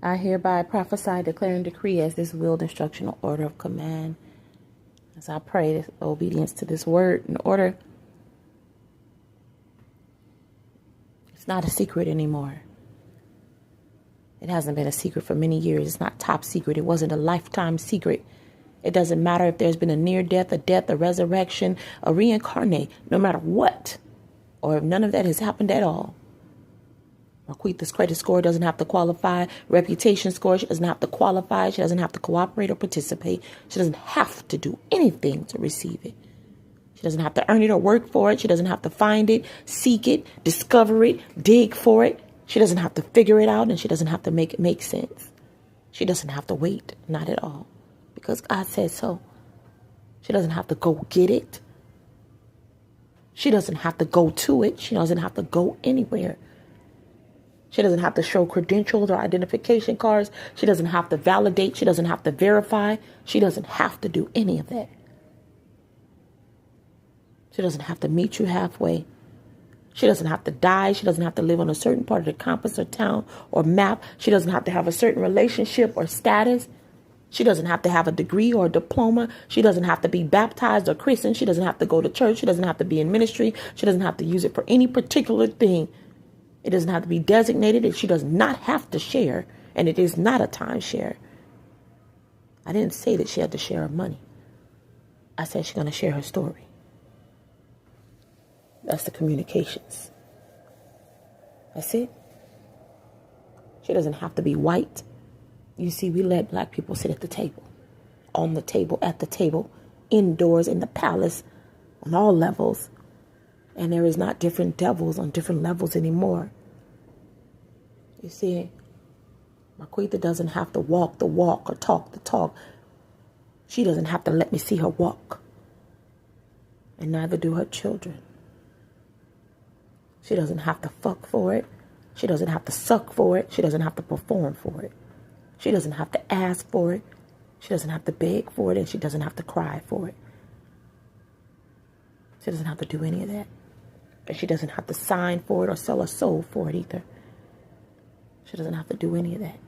I hereby prophesy, declare, and decree as this willed instructional order of command. As I pray this obedience to this word and order, it's not a secret anymore. It hasn't been a secret for many years. It's not top secret. It wasn't a lifetime secret. It doesn't matter if there's been a near death, a death, a resurrection, a reincarnate, no matter what, or if none of that has happened at all. Marquita's credit score doesn't have to qualify. Reputation score, she doesn't have to qualify. She doesn't have to cooperate or participate. She doesn't have to do anything to receive it. She doesn't have to earn it or work for it. She doesn't have to find it, seek it, discover it, dig for it. She doesn't have to figure it out, and she doesn't have to make it make sense. She doesn't have to wait, not at all, because God said so. She doesn't have to go get it. She doesn't have to go to it. She doesn't have to go anywhere. She doesn't have to show credentials or identification cards. She doesn't have to validate. She doesn't have to verify. She doesn't have to do any of that. She doesn't have to meet you halfway. She doesn't have to die. She doesn't have to live on a certain part of the compass or town or map. She doesn't have to have a certain relationship or status. She doesn't have to have a degree or a diploma. She doesn't have to be baptized or christened. She doesn't have to go to church. She doesn't have to be in ministry. She doesn't have to use it for any particular thing. It doesn't have to be designated. She does not have to share. And it is not a timeshare. I didn't say that she had to share her money. I said she's going to share her story. That's the communications. That's it. She doesn't have to be white. You see, we let black people sit at the table, on the table, at the table, indoors, in the palace, on all levels. And there is not different devils on different levels anymore. You see, Marquita doesn't have to walk the walk or talk the talk. She doesn't have to let me see her walk. And neither do her children. She doesn't have to fuck for it. She doesn't have to suck for it. She doesn't have to perform for it. She doesn't have to ask for it. She doesn't have to beg for it. And she doesn't have to cry for it. She doesn't have to do any of that. And she doesn't have to sign for it or sell her soul for it either. She doesn't have to do any of that.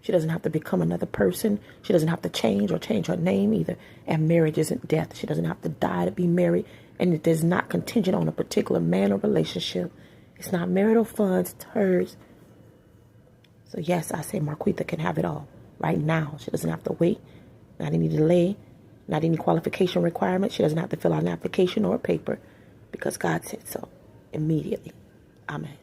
She doesn't have to become another person. She doesn't have to change or change her name either. And marriage isn't death. She doesn't have to die to be married. And it is not contingent on a particular man or relationship. It's not marital funds. It's hers. So yes, I say Marquita can have it all right now. She doesn't have to wait. Not any delay. Not any qualification requirement. She doesn't have to fill out an application or a paper. Because God said so immediately. Amen.